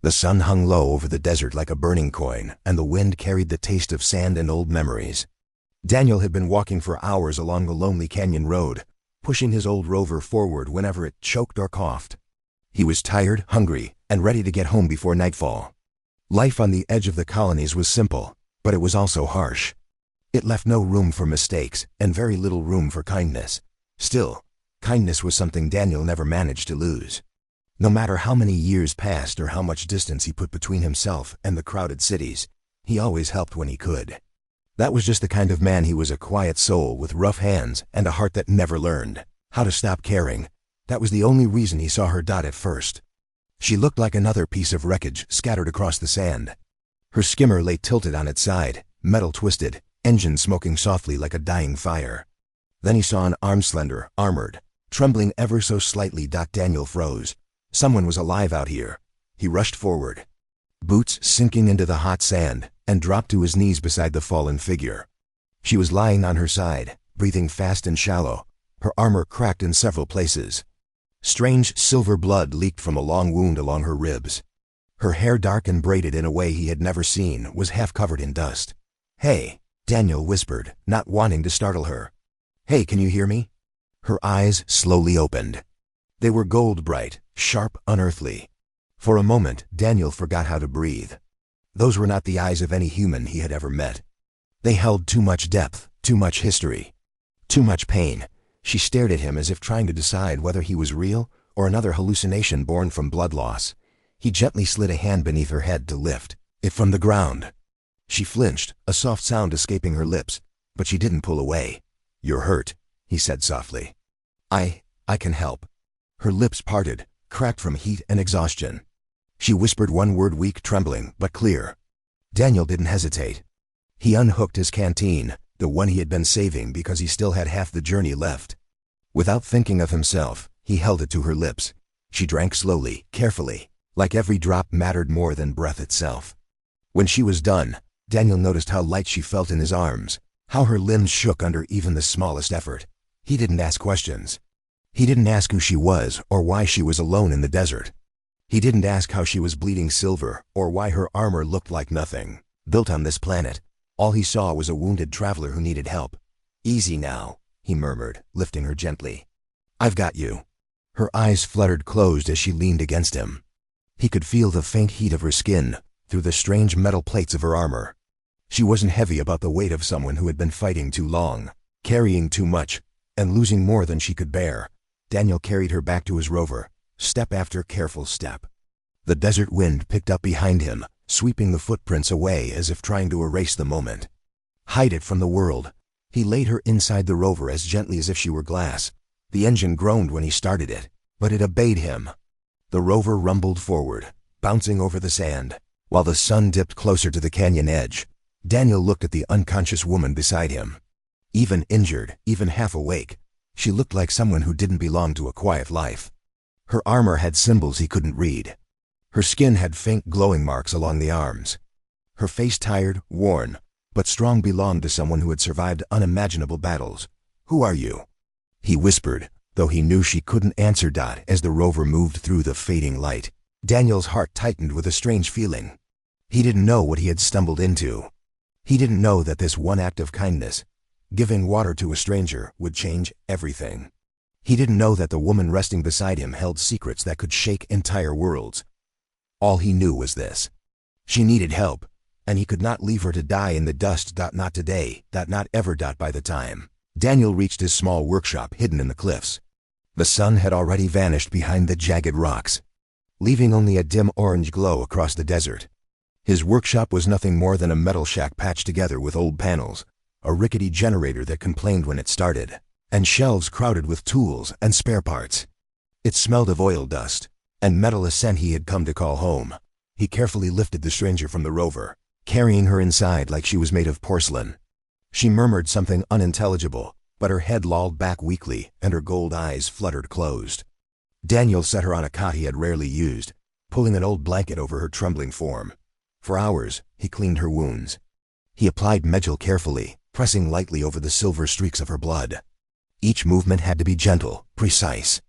The sun hung low over the desert like a burning coin, and the wind carried the taste of sand and old memories. Daniel had been walking for hours along the lonely canyon road, pushing his old rover forward whenever it choked or coughed. He was tired, hungry, and ready to get home before nightfall. Life on the edge of the colonies was simple, but it was also harsh. It left no room for mistakes, and very little room for kindness. Still, kindness was something Daniel never managed to lose. No matter how many years passed or how much distance he put between himself and the crowded cities, he always helped when he could. That was just the kind of man he was, a quiet soul with rough hands and a heart that never learned how to stop caring. That was the only reason he saw her at first. She looked like another piece of wreckage scattered across the sand. Her skimmer lay tilted on its side, metal twisted, engine smoking softly like a dying fire. Then he saw an arm, slender, armored, trembling ever so slightly. Daniel froze. Someone was alive out here. He rushed forward, boots sinking into the hot sand, and dropped to his knees beside the fallen figure. She was lying on her side, breathing fast and shallow, her armor cracked in several places. Strange silver blood leaked from a long wound along her ribs. Her hair, dark and braided in a way he had never seen, was half covered in dust. "Hey," Daniel whispered, not wanting to startle her. "Hey, can you hear me?" Her eyes slowly opened. They were gold bright, sharp, unearthly. For a moment, Daniel forgot how to breathe. Those were not the eyes of any human he had ever met. They held too much depth, too much history, too much pain. She stared at him as if trying to decide whether he was real or another hallucination born from blood loss. He gently slid a hand beneath her head to lift it from the ground. She flinched, a soft sound escaping her lips, but she didn't pull away. "You're hurt," he said softly. I can help." Her lips parted, cracked from heat and exhaustion. She whispered one word, weak, trembling, but clear. Daniel didn't hesitate. He unhooked his canteen, the one he had been saving because he still had half the journey left. Without thinking of himself, he held it to her lips. She drank slowly, carefully, like every drop mattered more than breath itself. When she was done, Daniel noticed how light she felt in his arms, how her limbs shook under even the smallest effort. He didn't ask questions. He didn't ask who she was or why she was alone in the desert. He didn't ask how she was bleeding silver or why her armor looked like nothing built on this planet. All he saw was a wounded traveler who needed help. "Easy now," he murmured, lifting her gently. "I've got you." Her eyes fluttered closed as she leaned against him. He could feel the faint heat of her skin through the strange metal plates of her armor. She wasn't heavy about the weight of someone who had been fighting too long, carrying too much, and losing more than she could bear. Daniel carried her back to his rover, step after careful step. The desert wind picked up behind him, sweeping the footprints away as if trying to erase the moment. Hide it from the world. He laid her inside the rover as gently as if she were glass. The engine groaned when he started it, but it obeyed him. The rover rumbled forward, bouncing over the sand, while the sun dipped closer to the canyon edge. Daniel looked at the unconscious woman beside him. Even injured, even half awake, she looked like someone who didn't belong to a quiet life. Her armor had symbols he couldn't read. Her skin had faint glowing marks along the arms. Her face, tired, worn, but strong, belonged to someone who had survived unimaginable battles. "Who are you?" he whispered, though he knew she couldn't answer. As the rover moved through the fading light, Daniel's heart tightened with a strange feeling. He didn't know what he had stumbled into. He didn't know that this one act of kindness, giving water to a stranger, would change everything. He didn't know that the woman resting beside him held secrets that could shake entire worlds. All he knew was this: she needed help, and he could not leave her to die in the dust. Not today, not ever. By the time Daniel reached his small workshop hidden in the cliffs, the sun had already vanished behind the jagged rocks, leaving only a dim orange glow across the desert. His workshop was nothing more than a metal shack patched together with old panels, a rickety generator that complained when it started, and shelves crowded with tools and spare parts. It smelled of oil dust and metal, a scent he had come to call home. He carefully lifted the stranger from the rover, carrying her inside like she was made of porcelain. She murmured something unintelligible, but her head lolled back weakly and her gold eyes fluttered closed. Daniel set her on a cot he had rarely used, pulling an old blanket over her trembling form. For hours, he cleaned her wounds. He applied medicine carefully, pressing lightly over the silver streaks of her blood. Each movement had to be gentle, precise.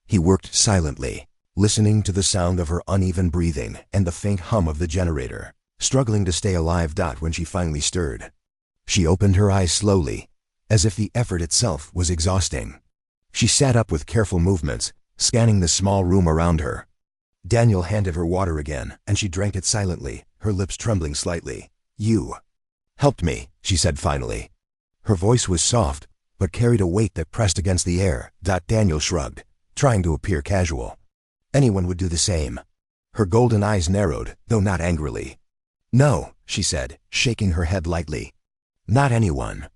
He worked silently, listening to the sound of her uneven breathing and the faint hum of the generator, struggling to stay alive. When she finally stirred, she opened her eyes slowly, as if the effort itself was exhausting. She sat up with careful movements, scanning the small room around her. Daniel handed her water again, and she drank it silently, her lips trembling slightly. "You helped me," she said finally. Her voice was soft, but carried a weight that pressed against the air. Daniel shrugged, trying to appear casual. Anyone would do the same. Her golden eyes narrowed, though not angrily. "No," she said, shaking her head lightly. "Not anyone.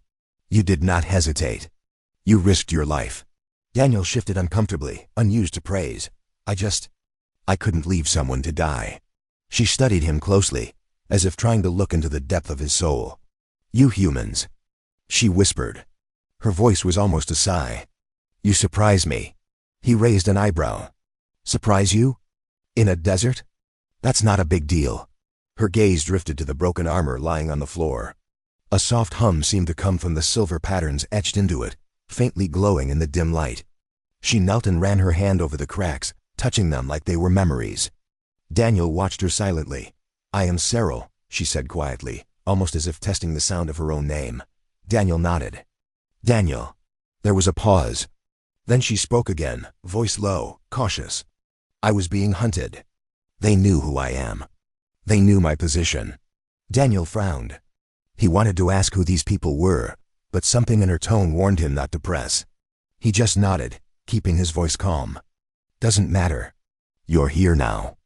You did not hesitate. You risked your life." Daniel shifted uncomfortably, unused to praise. I couldn't leave someone to die." She studied him closely, as if trying to look into the depth of his soul. "You humans," she whispered. Her voice was almost a sigh. "You surprise me." He raised an eyebrow. "Surprise you? In a desert? That's not a big deal." Her gaze drifted to the broken armor lying on the floor. A soft hum seemed to come from the silver patterns etched into it, faintly glowing in the dim light. She knelt and ran her hand over the cracks, touching them like they were memories. Daniel watched her silently. "I am Cyril," she said quietly, almost as if testing the sound of her own name. Daniel nodded. "Daniel." There was a pause. Then she spoke again, voice low, cautious. "I was being hunted. They knew who I am. They knew my position." Daniel frowned. He wanted to ask who these people were, but something in her tone warned him not to press. He just nodded, keeping his voice calm. "Doesn't matter. You're here now.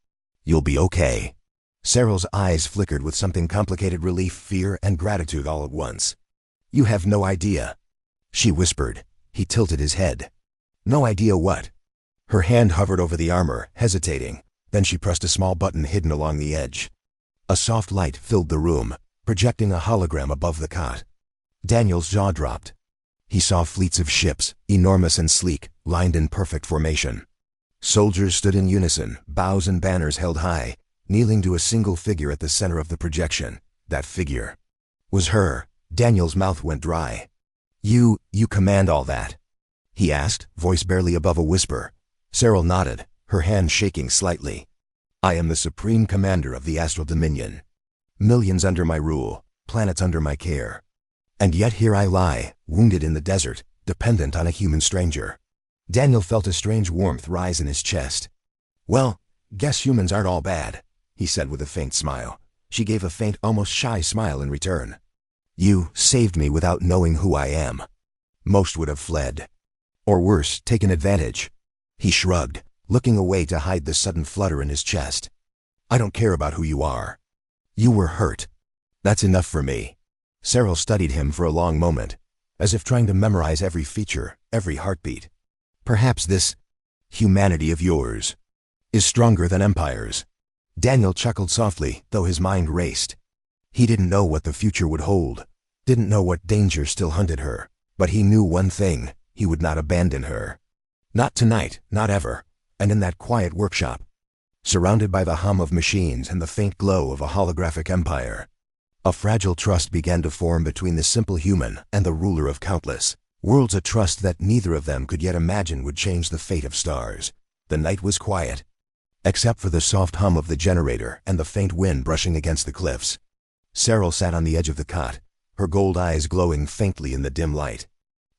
You'll be okay." Cyril's eyes flickered with something complicated: relief, fear, and gratitude all at once. "You have no idea," she whispered. He tilted his head. "No idea what?" Her hand hovered over the armor, hesitating. Then she pressed a small button hidden along the edge. A soft light filled the room, projecting a hologram above the cot. Daniel's jaw dropped. He saw fleets of ships, enormous and sleek, lined in perfect formation. Soldiers stood in unison, bows and banners held high, kneeling to a single figure at the center of the projection. That figure was her. Daniel's mouth went dry. You command all that?" he asked, voice barely above a whisper. Cyril nodded, her hand shaking slightly. "I am the supreme commander of the Astral Dominion. Millions under my rule, planets under my care. And yet here I lie, wounded in the desert, dependent on a human stranger." Daniel felt a strange warmth rise in his chest. "Well, guess humans aren't all bad," he said with a faint smile. She gave a faint, almost shy smile in return. "You saved me without knowing who I am. Most would have fled. Or worse, taken advantage." He shrugged, looking away to hide the sudden flutter in his chest. "I don't care about who you are. You were hurt. That's enough for me." Cyril studied him for a long moment, as if trying to memorize every feature, every heartbeat. "Perhaps this humanity of yours is stronger than empires." Daniel chuckled softly, though his mind raced. He didn't know what the future would hold, didn't know what danger still hunted her, but he knew one thing: he would not abandon her. Not tonight, not ever. And in that quiet workshop, surrounded by the hum of machines and the faint glow of a holographic empire, a fragile trust began to form between the simple human and the ruler of countless worlds, a trust that neither of them could yet imagine would change the fate of stars. The night was quiet, except for the soft hum of the generator and the faint wind brushing against the cliffs. Cyril sat on the edge of the cot, her gold eyes glowing faintly in the dim light.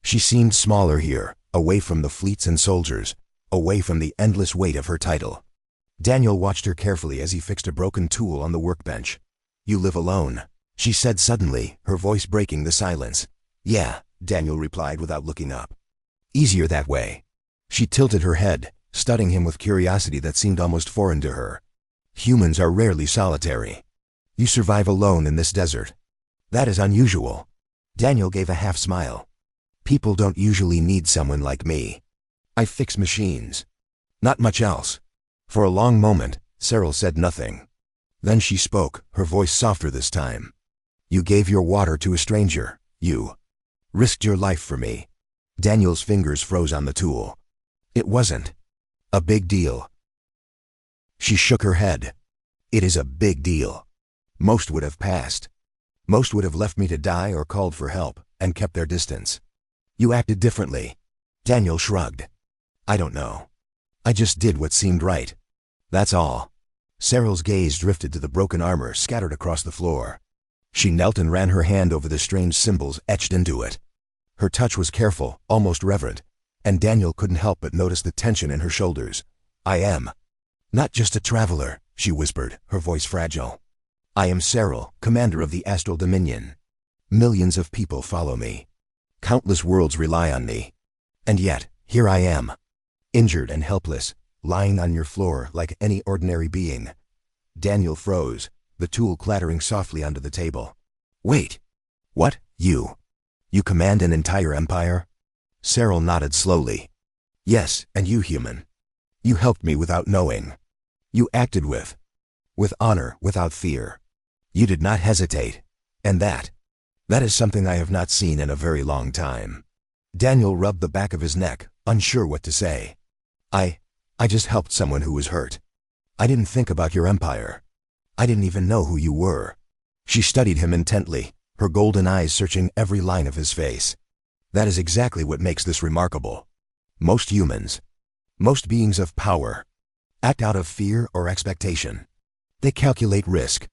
She seemed smaller here, away from the fleets and soldiers, away from the endless weight of her title. Daniel watched her carefully as he fixed a broken tool on the workbench. "You live alone," she said suddenly, her voice breaking the silence. "Yeah," Daniel replied without looking up. "Easier that way." She tilted her head, studying him with curiosity that seemed almost foreign to her. "Humans are rarely solitary. You survive alone in this desert. That is unusual." Daniel gave a half smile. "People don't usually need someone like me. I fix machines. Not much else." For a long moment, Cyril said nothing. Then she spoke, her voice softer this time. "You gave your water to a stranger. You risked your life for me." Daniel's fingers froze on the tool. "It wasn't a big deal." She shook her head. "It is a big deal. Most would have passed. Most would have left me to die or called for help, and kept their distance. You acted differently." Daniel shrugged. "I don't know. I just did what seemed right. That's all. Cyril's gaze drifted to the broken armor scattered across the floor. She knelt and ran her hand over the strange symbols etched into it. Her touch was careful, almost reverent, and Daniel couldn't help but notice the tension in her shoulders. I am not just a traveler, she whispered, her voice fragile. I am Cyril, commander of the Astral Dominion. Millions of people follow me. Countless worlds rely on me. And yet, here I am, injured and helpless, lying on your floor like any ordinary being. Daniel froze, the tool clattering softly onto the table. Wait. What? You command an entire empire? Cyril nodded slowly. Yes, and you, human. You helped me without knowing. You acted with honor, without fear. You did not hesitate. And that is something I have not seen in a very long time. Daniel rubbed the back of his neck, unsure what to say. I just helped someone who was hurt. I didn't think about your empire. I didn't even know who you were. She studied him intently, her golden eyes searching every line of his face. That is exactly what makes this remarkable. Most humans, most beings of power, act out of fear or expectation. They calculate risk.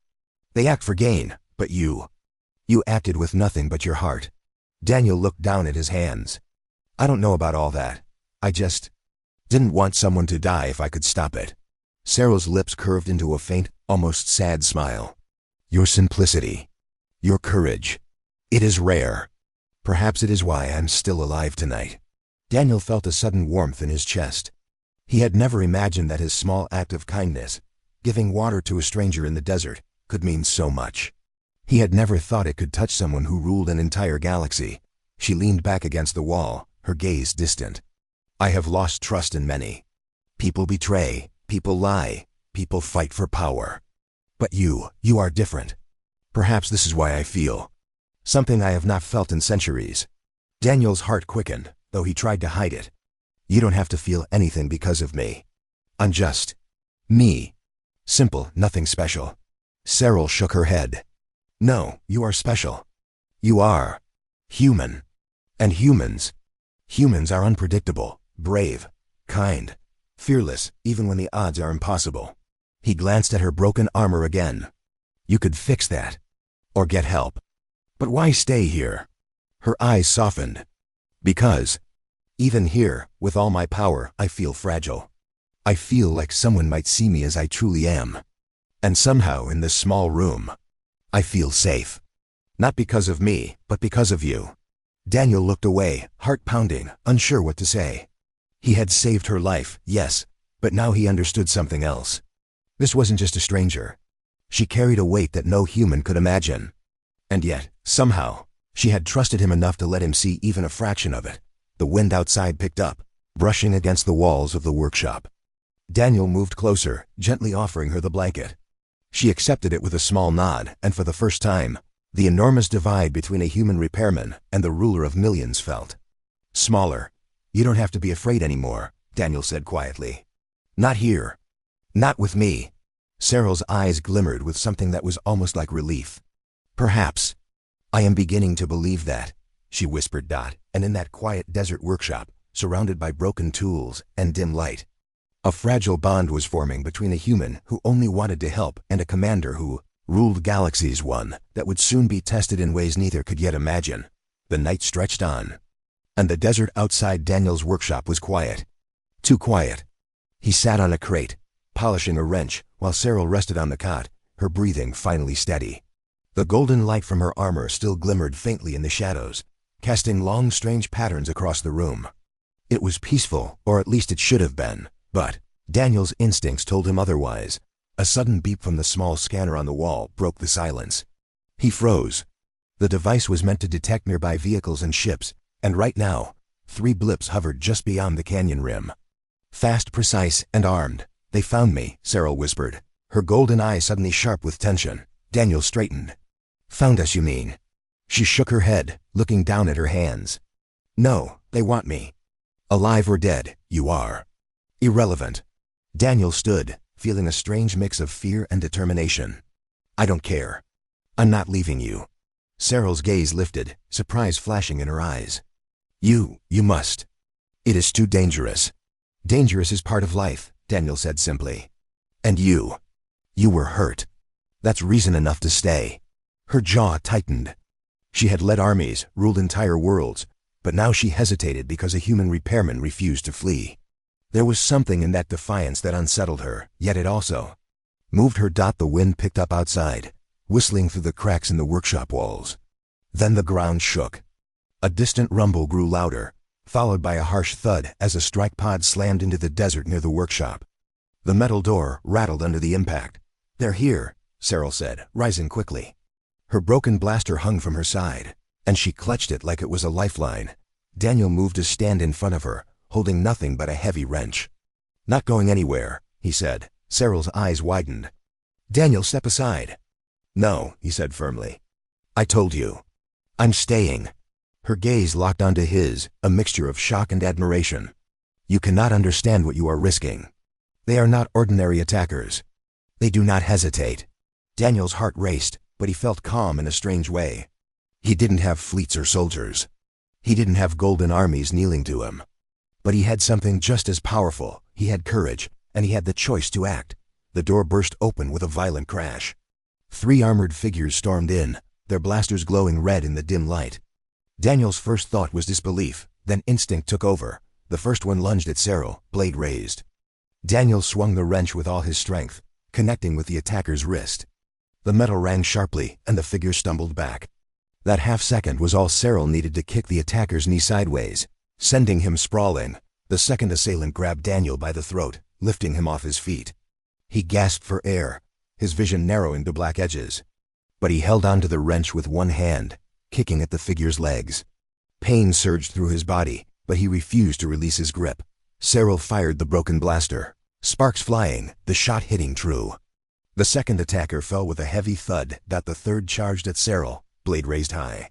They act for gain, but you acted with nothing but your heart. Daniel looked down at his hands. I don't know about all that. I just didn't want someone to die if I could stop it. Cyril's lips curved into a faint, almost sad smile. Your simplicity, your courage, it is rare. Perhaps it is why I'm still alive tonight. Daniel felt a sudden warmth in his chest. He had never imagined that his small act of kindness, giving water to a stranger in the desert, could mean so much. He had never thought it could touch someone who ruled an entire galaxy. She leaned back against the wall, her gaze distant. I have lost trust in many. People betray, people lie, people fight for power. But you are different. Perhaps this is why I feel something I have not felt in centuries. Daniel's heart quickened, though he tried to hide it. You don't have to feel anything because of me. I'm just me. Simple, nothing special. Cyril shook her head. No, you are special. You are human. And humans are unpredictable, brave, kind, fearless, even when the odds are impossible. He glanced at her broken armor again. You could fix that. Or get help. But why stay here? Her eyes softened. Because, even here, with all my power, I feel fragile. I feel like someone might see me as I truly am. And somehow, in this small room, I feel safe. Not because of me, but because of you. Daniel looked away, heart pounding, unsure what to say. He had saved her life, yes, but now he understood something else. This wasn't just a stranger. She carried a weight that no human could imagine. And yet, somehow, she had trusted him enough to let him see even a fraction of it. The wind outside picked up, brushing against the walls of the workshop. Daniel moved closer, gently offering her the blanket. She accepted it with a small nod, and for the first time, the enormous divide between a human repairman and the ruler of millions felt smaller. You don't have to be afraid anymore, Daniel said quietly. Not here. Not with me. Cyril's eyes glimmered with something that was almost like relief. Perhaps. I am beginning to believe that, she whispered, and in that quiet desert workshop, surrounded by broken tools and dim light, a fragile bond was forming between a human who only wanted to help and a commander who ruled galaxies, one that would soon be tested in ways neither could yet imagine. The night stretched on, and the desert outside Daniel's workshop was quiet. Too quiet. He sat on a crate, polishing a wrench, while Cyril rested on the cot, her breathing finally steady. The golden light from her armor still glimmered faintly in the shadows, casting long, strange patterns across the room. It was peaceful, or at least it should have been, but Daniel's instincts told him otherwise. A sudden beep from the small scanner on the wall broke the silence. He froze. The device was meant to detect nearby vehicles and ships, and right now, 3 blips hovered just beyond the canyon rim. Fast, precise, and armed. They found me, Cyril whispered, her golden eyes suddenly sharp with tension. Daniel straightened. Found us, you mean? She shook her head, looking down at her hands. No, they want me. Alive or dead, you are irrelevant. Daniel stood, feeling a strange mix of fear and determination. I don't care. I'm not leaving you. Cyril's gaze lifted, surprise flashing in her eyes. You must. It is too dangerous. Dangerous is part of life, Daniel said simply. And you were hurt. That's reason enough to stay. Her jaw tightened. She had led armies, ruled entire worlds, but now she hesitated because a human repairman refused to flee. There was something in that defiance that unsettled her, yet it also moved her. The wind picked up outside, whistling through the cracks in the workshop walls. Then the ground shook. A distant rumble grew louder, followed by a harsh thud as a strike pod slammed into the desert near the workshop. The metal door rattled under the impact. "They're here," Cyril said, rising quickly. Her broken blaster hung from her side, and she clutched it like it was a lifeline. Daniel moved to stand in front of her, holding nothing but a heavy wrench. "Not going anywhere," he said. Cyril's eyes widened. "Daniel, step aside." "No," he said firmly. "I told you. I'm staying." Her gaze locked onto his, a mixture of shock and admiration. "You cannot understand what you are risking. They are not ordinary attackers. They do not hesitate." Daniel's heart raced, but he felt calm in a strange way. He didn't have fleets or soldiers. He didn't have golden armies kneeling to him. But he had something just as powerful. He had courage, and he had the choice to act. The door burst open with a violent crash. 3 armored figures stormed in, their blasters glowing red in the dim light. Daniel's first thought was disbelief, then instinct took over. The first one lunged at Cyril, blade raised. Daniel swung the wrench with all his strength, connecting with the attacker's wrist. The metal rang sharply, and the figure stumbled back. That half-second was all Cyril needed to kick the attacker's knee sideways, sending him sprawling. The second assailant grabbed Daniel by the throat, lifting him off his feet. He gasped for air, his vision narrowing to black edges. But he held onto the wrench with one hand, kicking at the figure's legs. Pain surged through his body, but he refused to release his grip. Cyril fired the broken blaster, sparks flying, the shot hitting true. The second attacker fell with a heavy thud. The third charged at Cyril, blade raised high.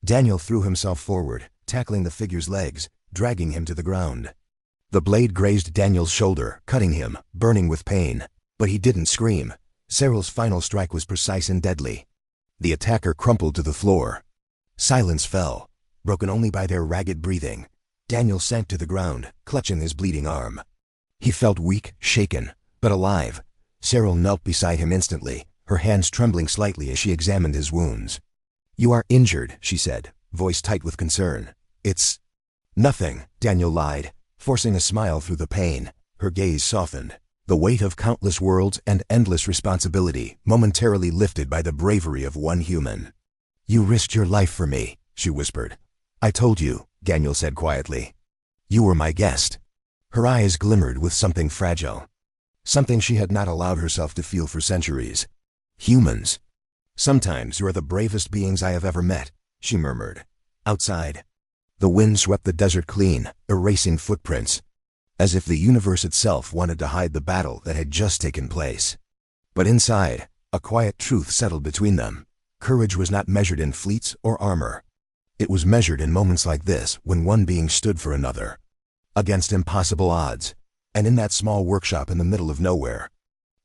Daniel threw himself forward, tackling the figure's legs, dragging him to the ground. The blade grazed Daniel's shoulder, cutting him, burning with pain. But he didn't scream. Cyril's final strike was precise and deadly. The attacker crumpled to the floor. Silence fell, broken only by their ragged breathing. Daniel sank to the ground, clutching his bleeding arm. He felt weak, shaken, but alive. Cyril knelt beside him instantly, her hands trembling slightly as she examined his wounds. "You are injured," she said, voice tight with concern. "It's nothing," Daniel lied, forcing a smile through the pain. Her gaze softened. The weight of countless worlds and endless responsibility momentarily lifted by the bravery of one human. "You risked your life for me," she whispered. "I told you," Daniel said quietly. "You were my guest." Her eyes glimmered with something fragile. Something she had not allowed herself to feel for centuries. "Humans. Sometimes you are the bravest beings I have ever met," she murmured. Outside, the wind swept the desert clean, erasing footprints, as if the universe itself wanted to hide the battle that had just taken place. But inside, a quiet truth settled between them. Courage was not measured in fleets or armor. It was measured in moments like this, when one being stood for another, against impossible odds. And in that small workshop in the middle of nowhere,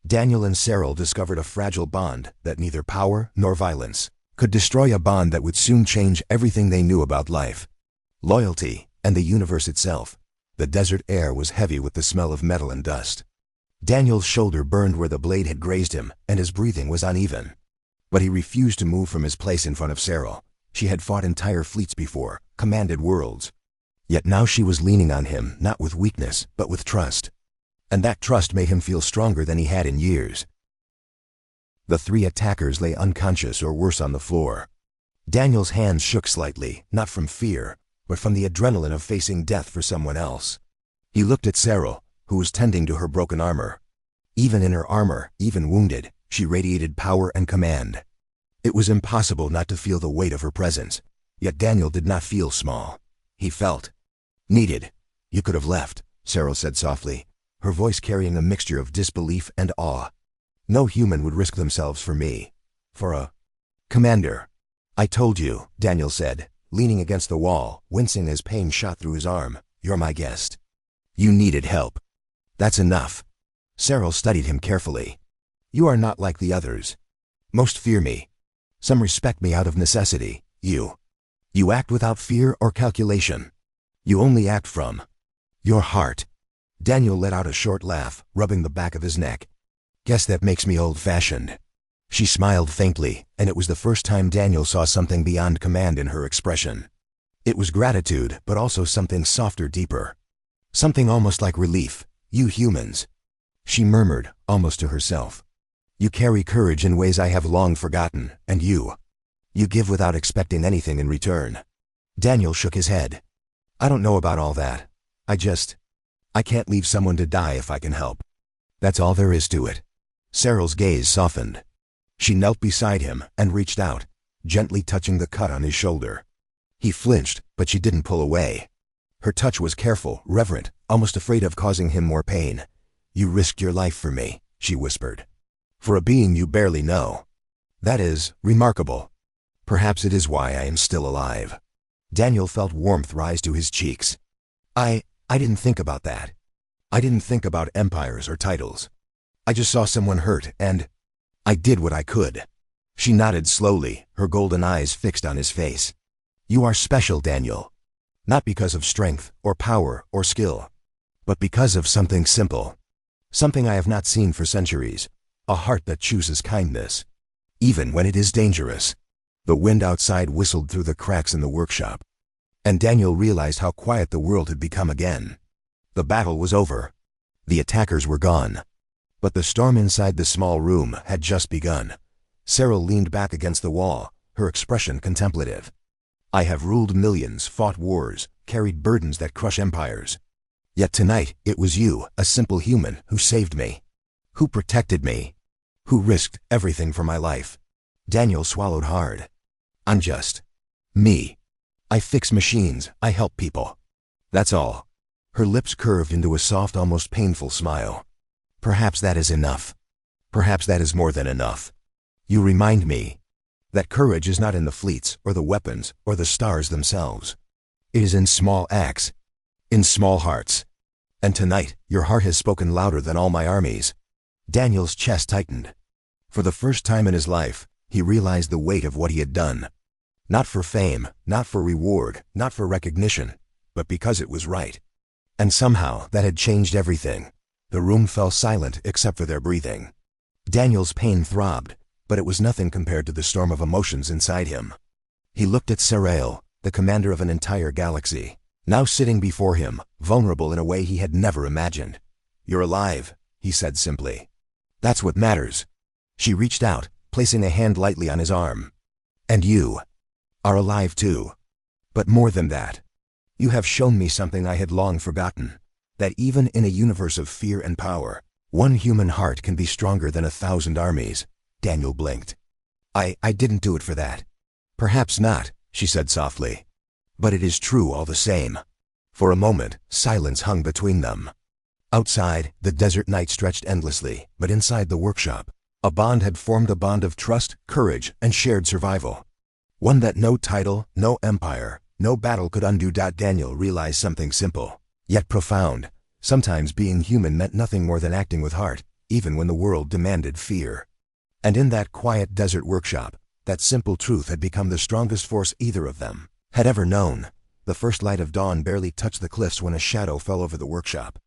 Daniel and Cyril discovered a fragile bond that neither power nor violence could destroy, a bond that would soon change everything they knew about life, loyalty, and the universe itself. The desert air was heavy with the smell of metal and dust. Daniel's shoulder burned where the blade had grazed him, and his breathing was uneven. But he refused to move from his place in front of Cyril. She had fought entire fleets before, commanded worlds. Yet now she was leaning on him, not with weakness, but with trust. And that trust made him feel stronger than he had in years. The 3 attackers lay unconscious or worse on the floor. Daniel's hands shook slightly, not from fear, but from the adrenaline of facing death for someone else. He looked at Cyril, who was tending to her broken armor. Even in her armor, even wounded, she radiated power and command. It was impossible not to feel the weight of her presence. Yet Daniel did not feel small. He felt needed. "You could have left," Cyril said softly, her voice carrying a mixture of disbelief and awe. "No human would risk themselves for me. For a commander." "I told you," Daniel said, leaning against the wall, wincing as pain shot through his arm. "You're my guest. You needed help. That's enough." Cyril studied him carefully. "You are not like the others. Most fear me. Some respect me out of necessity. You act without fear or calculation. You only act from your heart." Daniel let out a short laugh, rubbing the back of his neck. Guess that makes me old-fashioned. She smiled faintly, and it was the first time Daniel saw something beyond command in her expression. It was gratitude, but also something softer, deeper. Something almost like relief. You humans. She murmured, almost to herself. You carry courage in ways I have long forgotten, and you give without expecting anything in return. Daniel shook his head. I don't know about all that. I can't leave someone to die if I can help. That's all there is to it. Cyril's gaze softened. She knelt beside him and reached out, gently touching the cut on his shoulder. He flinched, but she didn't pull away. Her touch was careful, reverent, almost afraid of causing him more pain. You risked your life for me, she whispered. For a being you barely know. That is remarkable. Perhaps it is why I am still alive. Daniel felt warmth rise to his cheeks. I didn't think about that. I didn't think about empires or titles. I just saw someone hurt, and I did what I could. She nodded slowly, her golden eyes fixed on his face. You are special, Daniel. Not because of strength, or power, or skill, but because of something simple. Something I have not seen for centuries. A heart that chooses kindness, even when it is dangerous. The wind outside whistled through the cracks in the workshop, and Daniel realized how quiet the world had become again. The battle was over. The attackers were gone. But the storm inside the small room had just begun. Cyril leaned back against the wall, her expression contemplative. I have ruled millions, fought wars, carried burdens that crush empires. Yet tonight, it was you, a simple human, who saved me. Who protected me. Who risked everything for my life. Daniel swallowed hard. I'm just me. I fix machines, I help people. That's all. Her lips curved into a soft, almost painful smile. Perhaps that is enough. Perhaps that is more than enough. You remind me that courage is not in the fleets, or the weapons, or the stars themselves. It is in small acts, in small hearts. And tonight, your heart has spoken louder than all my armies. Daniel's chest tightened. For the first time in his life, he realized the weight of what he had done. Not for fame, not for reward, not for recognition, but because it was right. And somehow, that had changed everything. The room fell silent except for their breathing. Daniel's pain throbbed, but it was nothing compared to the storm of emotions inside him. He looked at Sarail, the commander of an entire galaxy, now sitting before him, vulnerable in a way he had never imagined. You're alive, he said simply. That's what matters. She reached out, placing a hand lightly on his arm. And you are alive too. But more than that. You have shown me something I had long forgotten. That even in a universe of fear and power, one human heart can be stronger than 1,000 armies. Daniel blinked. I didn't do it for that. Perhaps not, she said softly. But it is true all the same. For a moment, silence hung between them. Outside, the desert night stretched endlessly, but inside the workshop, a bond had formed, a bond of trust, courage, and shared survival. One that no title, no empire, no battle could undo. Daniel realized something simple, yet profound. Sometimes being human meant nothing more than acting with heart, even when the world demanded fear. And in that quiet desert workshop, that simple truth had become the strongest force either of them had ever known. The first light of dawn barely touched the cliffs when a shadow fell over the workshop.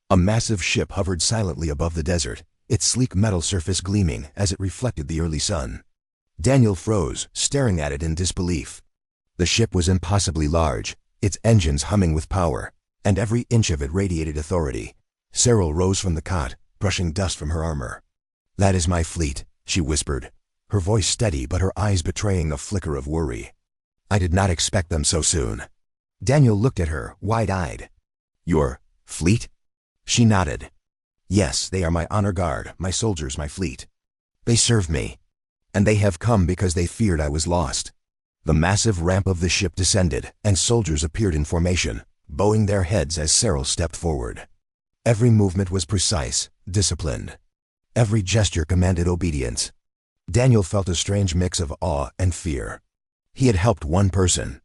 A massive ship hovered silently above the desert, its sleek metal surface gleaming as it reflected the early sun. Daniel froze, staring at it in disbelief. The ship was impossibly large, its engines humming with power, and every inch of it radiated authority. Cyril rose from the cot, brushing dust from her armor. That is my fleet, she whispered, her voice steady but her eyes betraying a flicker of worry. I did not expect them so soon. Daniel looked at her, wide-eyed. Your fleet? She nodded. Yes, they are my honor guard, my soldiers, my fleet. They serve me. And they have come because they feared I was lost. The massive ramp of the ship descended, and soldiers appeared in formation, bowing their heads as Cyril stepped forward. Every movement was precise, disciplined. Every gesture commanded obedience. Daniel felt a strange mix of awe and fear. He had helped one person,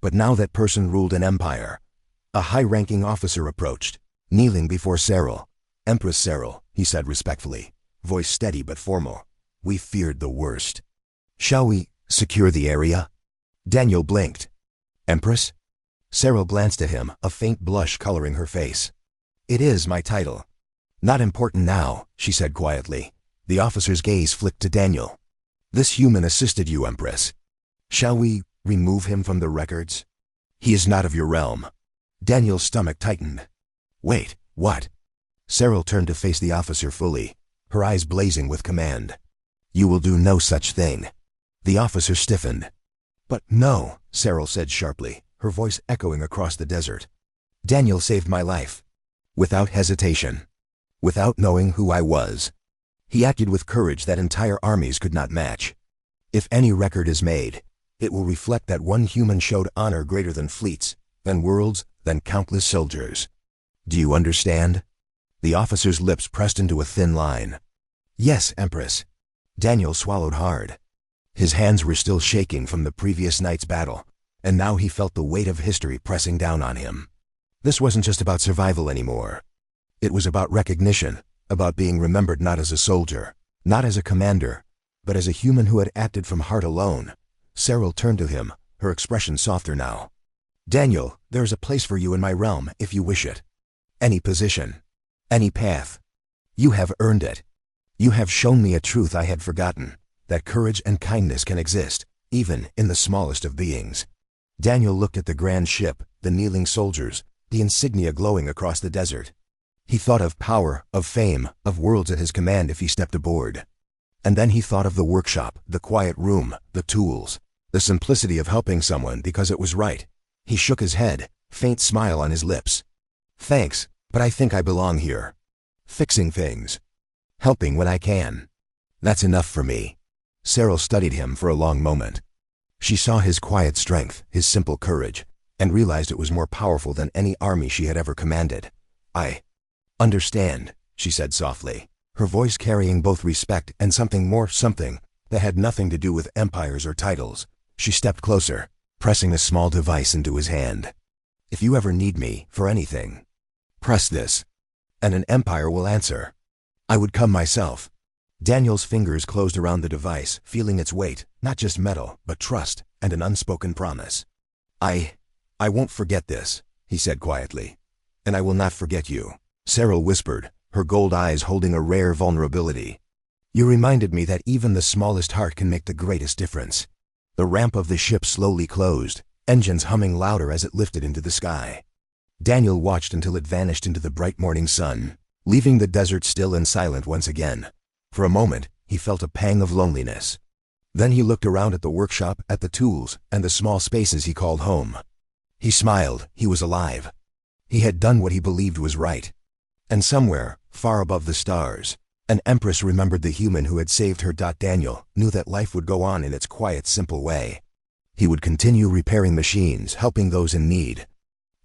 but now that person ruled an empire. A high-ranking officer approached, kneeling before Cyril. Empress Cyril, he said respectfully, voice steady but formal. We feared the worst. Shall we secure the area? Daniel blinked. Empress? Cyril glanced at him, a faint blush coloring her face. It is my title. Not important now, she said quietly. The officer's gaze flicked to Daniel. This human assisted you, Empress. Shall we remove him from the records? He is not of your realm. Daniel's stomach tightened. Wait, what? Cyril turned to face the officer fully, her eyes blazing with command. You will do no such thing. The officer stiffened. But no, Cyril said sharply, her voice echoing across the desert. Daniel saved my life. Without hesitation. Without knowing who I was. He acted with courage that entire armies could not match. If any record is made, it will reflect that one human showed honor greater than fleets, than worlds, than countless soldiers. Do you understand? The officer's lips pressed into a thin line. Yes, Empress. Daniel swallowed hard. His hands were still shaking from the previous night's battle, and now he felt the weight of history pressing down on him. This wasn't just about survival anymore. It was about recognition, about being remembered not as a soldier, not as a commander, but as a human who had acted from heart alone. Cyril turned to him, her expression softer now. Daniel, there is a place for you in my realm if you wish it. Any position. Any path. You have earned it. You have shown me a truth I had forgotten, that courage and kindness can exist, even in the smallest of beings. Daniel looked at the grand ship, the kneeling soldiers, the insignia glowing across the desert. He thought of power, of fame, of worlds at his command if he stepped aboard. And then he thought of the workshop, the quiet room, the tools, the simplicity of helping someone because it was right. He shook his head, faint smile on his lips. Thanks, but I think I belong here. Fixing things. Helping when I can. That's enough for me. Cyril studied him for a long moment. She saw his quiet strength, his simple courage, and realized it was more powerful than any army she had ever commanded. I understand, she said softly, her voice carrying both respect and something more, something that had nothing to do with empires or titles. She stepped closer, pressing a small device into his hand. If you ever need me for anything, press this, and an empire will answer. I would come myself. Daniel's fingers closed around the device, feeling its weight, not just metal, but trust and an unspoken promise. I won't forget this, he said quietly. And I will not forget you, Cyril whispered, her gold eyes holding a rare vulnerability. You reminded me that even the smallest heart can make the greatest difference. The ramp of the ship slowly closed, engines humming louder as it lifted into the sky. Daniel watched until it vanished into the bright morning sun, leaving the desert still and silent once again. For a moment, he felt a pang of loneliness. Then he looked around at the workshop, at the tools, and the small spaces he called home. He smiled. He was alive. He had done what he believed was right. And somewhere, far above the stars, an empress remembered the human who had saved her. Daniel knew that life would go on in its quiet, simple way. He would continue repairing machines, helping those in need,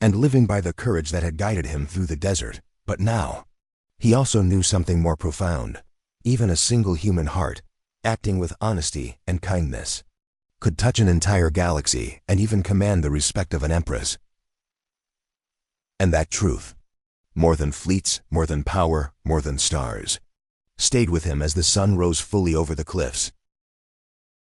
and living by the courage that had guided him through the desert. But now, he also knew something more profound. Even a single human heart, acting with honesty and kindness, could touch an entire galaxy and even command the respect of an empress. And that truth, more than fleets, more than power, more than stars, stayed with him as the sun rose fully over the cliffs.